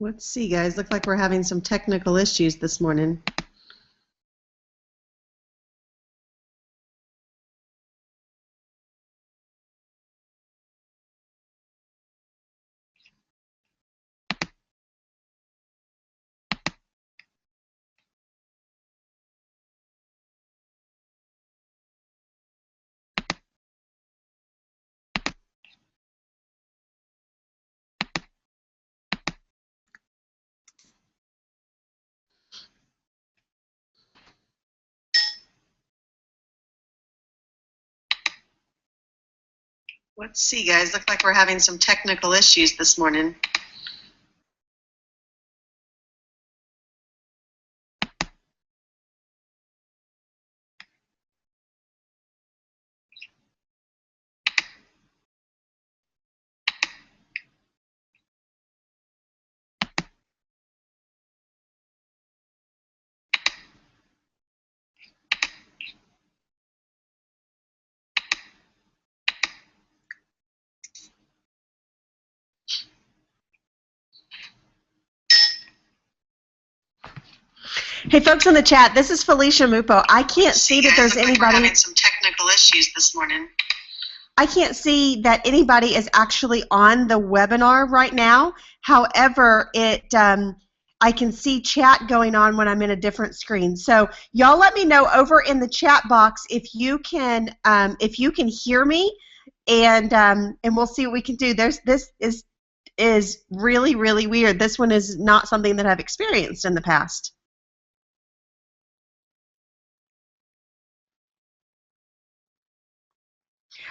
Let's see, guys. Look like we're having some technical issues this morning. Let's see, guys. Look like we're having some technical issues this morning. Hey, folks in the chat, this is Felicia Mupo. I can't see that there's anybody. We're having some technical issues this morning. I can't see that anybody is actually on the webinar right now. However, I can see chat going on when I'm in a different screen. So y'all let me know over in the chat box if you can hear me, and we'll see what we can do. This is really, really weird. This one is not something that I've experienced in the past.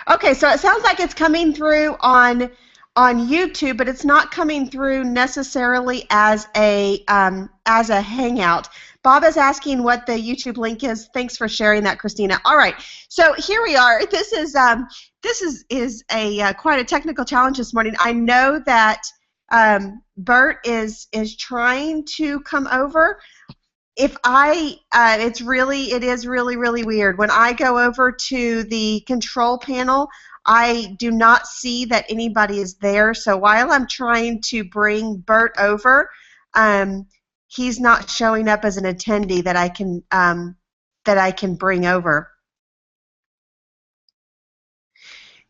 Okay, so it sounds like it's coming through on YouTube, but it's not coming through necessarily as a Hangout. Bob is asking what the YouTube link is. Thanks for sharing that, Christina. All right, so here we are. This is a quite a technical challenge this morning. I know that Bert is trying to come over. It is really weird. When I go over to the control panel, I do not see that anybody is there. So while I'm trying to bring Bert over, he's not showing up as an attendee that I can bring over.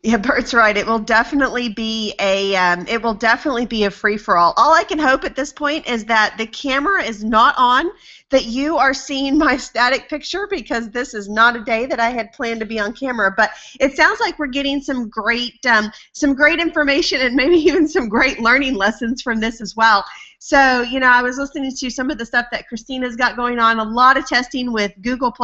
Yeah, Bert's right. It will definitely be a free-for-all. All I can hope at this point is that the camera is not on, that you are seeing my static picture, because this is not a day that I had planned to be on camera. But it sounds like we're getting some great information, and maybe even some great learning lessons from this as well. So, you know, I was listening to some of the stuff that Christina's got going on, a lot of testing with Google+,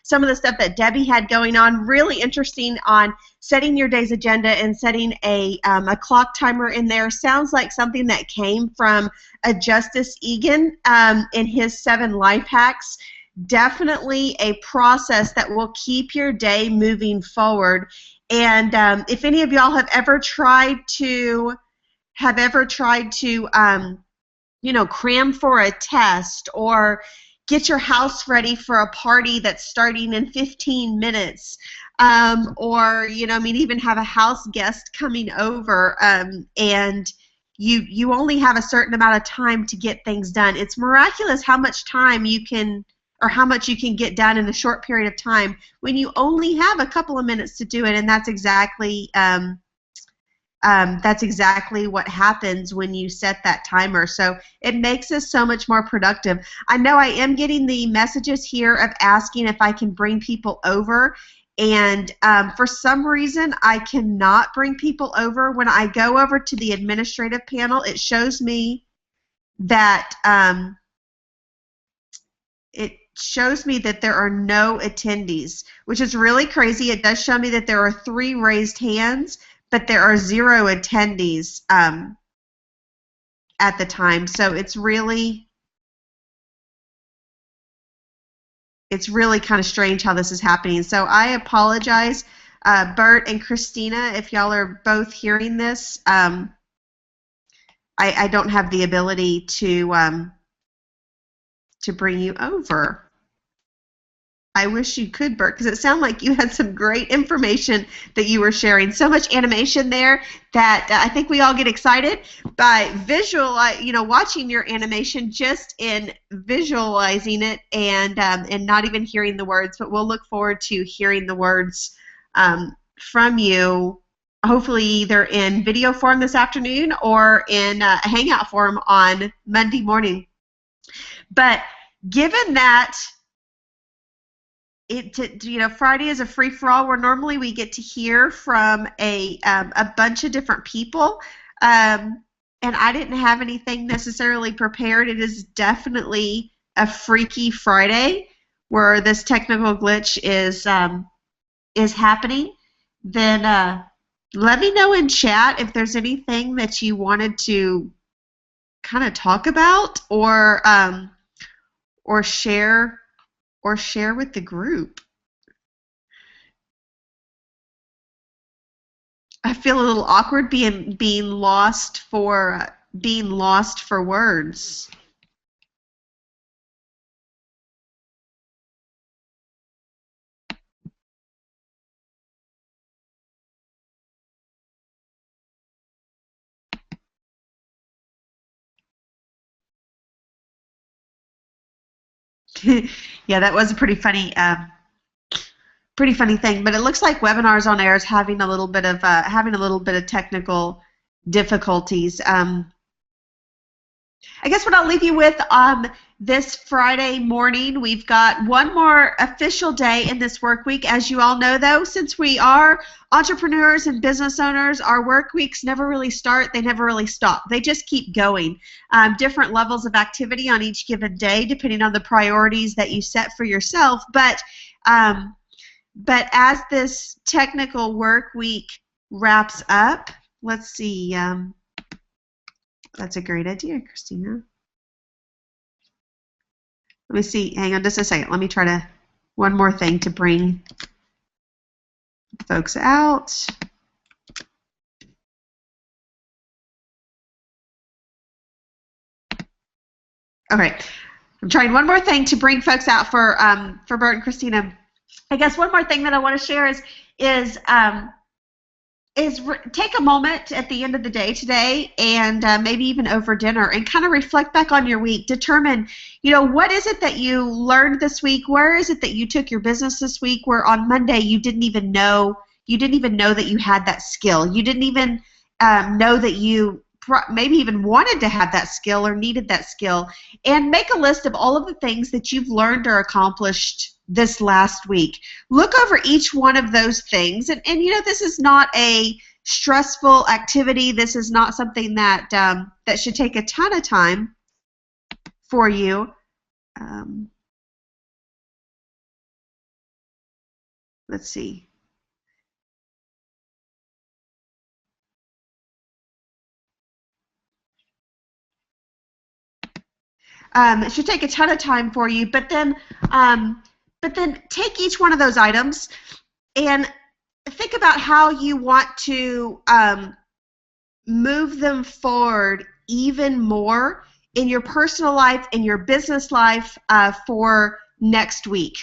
some of the stuff that Debbie had going on, really interesting on setting your day's agenda and setting a clock timer in there. Sounds like something that came from a Justice Egan in his 7 life hacks. Definitely a process that will keep your day moving forward. And if any of y'all have ever tried to you know, cram for a test or get your house ready for a party that's starting in 15 minutes, or, you know, I mean, even have a house guest coming over, and you only have a certain amount of time to get things done. It's miraculous how much time you can, or how much you can get done in a short period of time when you only have a couple of minutes to do it, and that's exactly what happens when you set that timer. So it makes us so much more productive. I know I am getting the messages here of asking if I can bring people over, and for some reason I cannot bring people over. When I go over to the administrative panel, it shows me that there are no attendees, which is really crazy. It does show me that there are 3 raised hands, but there are 0 attendees at the time. So it's really kind of strange how this is happening. So I apologize, Bert and Christina, if y'all are both hearing this. I don't have the ability to bring you over. I wish you could, Bert, because it sounded like you had some great information that you were sharing. So much animation there that I think we all get excited by watching your animation, just in visualizing it and not even hearing the words. But we'll look forward to hearing the words from you, hopefully either in video form this afternoon or in a Hangout form on Monday morning. But given that Friday is a free-for-all where normally we get to hear from a bunch of different people, and I didn't have anything necessarily prepared. It is definitely a freaky Friday where this technical glitch is happening. Then let me know in chat if there's anything that you wanted to kind of talk about or share with the group. I feel a little awkward being lost for words. Yeah, that was a pretty funny thing. But it looks like Webinars on Air is having a little bit of technical difficulties. I guess what I'll leave you with this Friday morning, we've got one more official day in this work week. As you all know, though, since we are entrepreneurs and business owners, our work weeks never really start. They never really stop. They just keep going. Different levels of activity on each given day, depending on the priorities that you set for yourself. But as this technical work week wraps up, let's see. That's a great idea, Christina. Let me see. Hang on just a second. Let me try to one more thing to bring folks out. Okay. I'm trying one more thing to bring folks out for Bert and Christina. I guess one more thing that I want to share is take a moment at the end of the day today and maybe even over dinner and kind of reflect back on your week. Determine, what is it that you learned this week? Where is it that you took your business this week where on Monday you didn't even know that you had that skill? You didn't even know that you maybe even wanted to have that skill or needed that skill. And make a list of all of the things that you've learned or accomplished this last week. Look over each one of those things, and this is not a stressful activity. This is not something that that should take a ton of time for you. Let's see. It should take a ton of time for you, but then take each one of those items and think about how you want to move them forward even more in your personal life, in your business life for next week.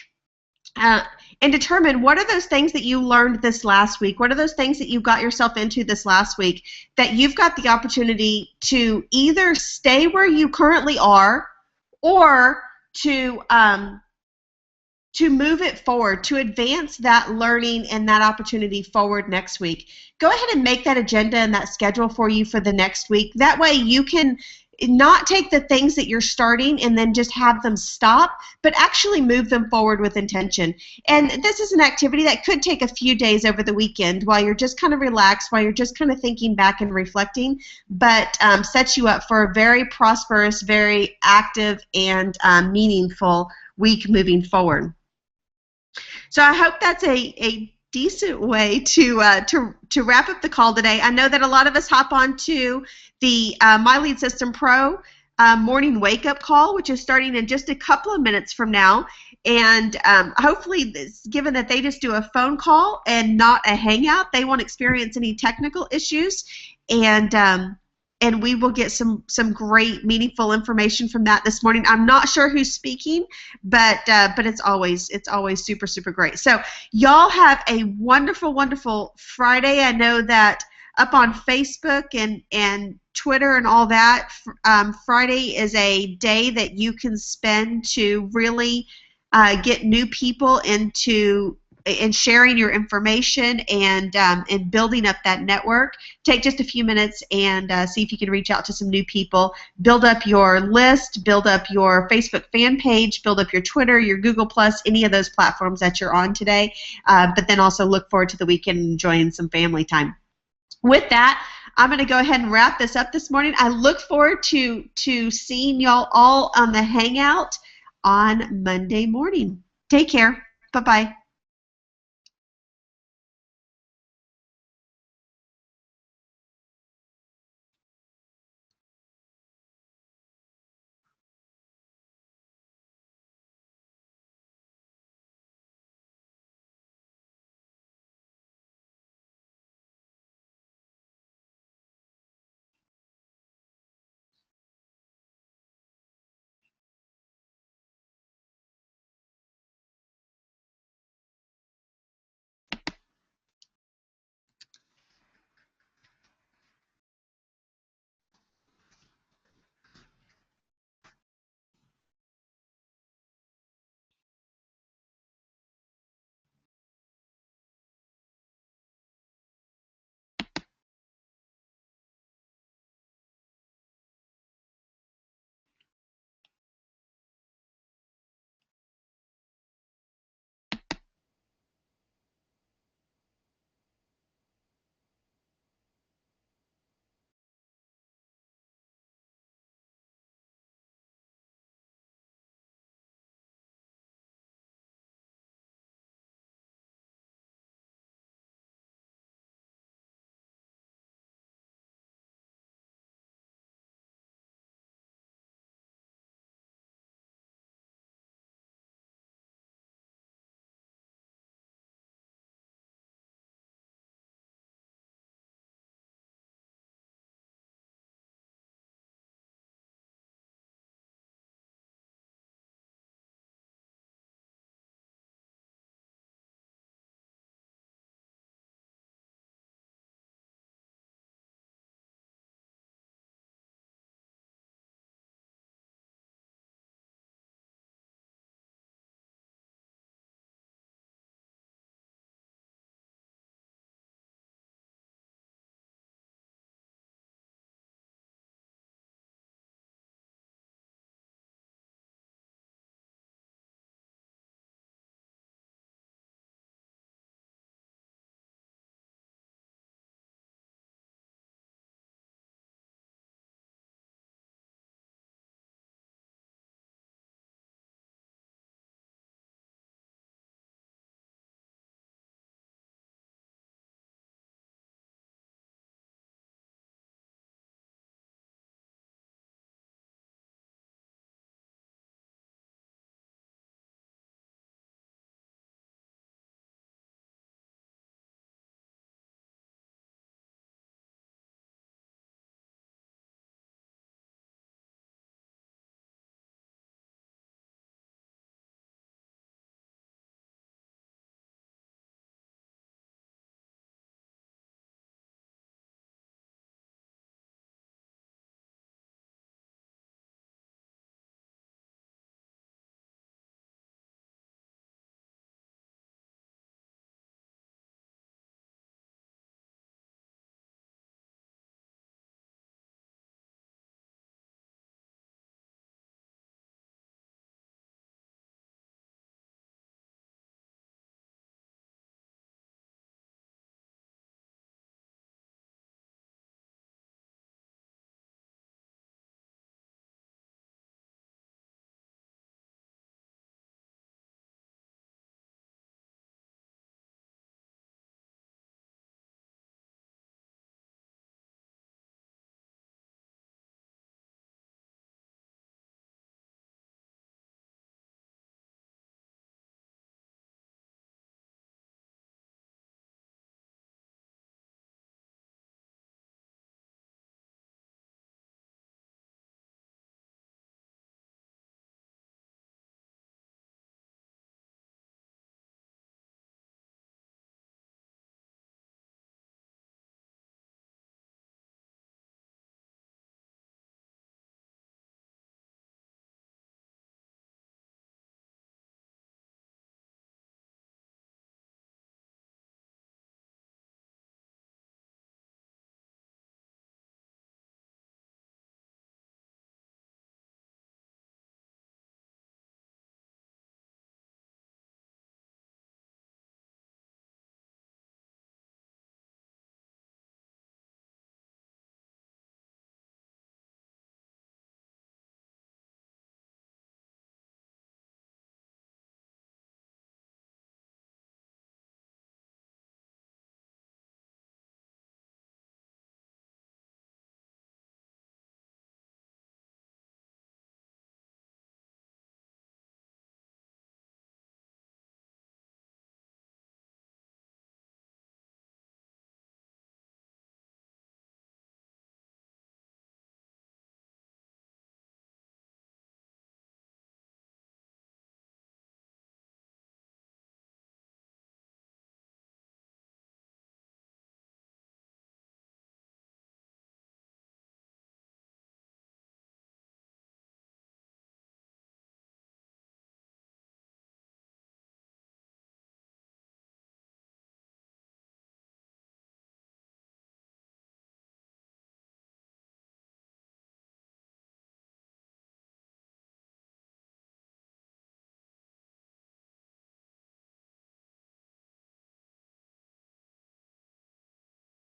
And determine what are those things that you learned this last week, what are those things that you got yourself into this last week that you've got the opportunity to either stay where you currently are or to move it forward, to advance that learning and that opportunity forward next week. Go ahead and make that agenda and that schedule for you for the next week. That way you can not take the things that you're starting and then just have them stop, but actually move them forward with intention. And this is an activity that could take a few days over the weekend while you're just kind of relaxed, while you're just kind of thinking back and reflecting, but sets you up for a very prosperous, very active, and meaningful week moving forward. So I hope that's a decent way to wrap up the call today. I know that a lot of us hop on to the My Lead System Pro morning wake-up call, which is starting in just a couple of minutes from now. And hopefully, given that they just do a phone call and not a hangout, they won't experience any technical issues. And and we will get some great, meaningful information from that this morning. I'm not sure who's speaking, but it's always super, super great. So y'all have a wonderful, wonderful Friday. I know that up on Facebook and Twitter and all that, Friday is a day that you can spend to really get new people into and sharing your information and building up that network. Take just a few minutes and see if you can reach out to some new people. Build up your list, build up your Facebook fan page, build up your Twitter, your Google+, any of those platforms that you're on today. But then also look forward to the weekend and enjoying some family time. With that, I'm going to go ahead and wrap this up this morning. I look forward to seeing y'all all on the Hangout on Monday morning. Take care. Bye-bye.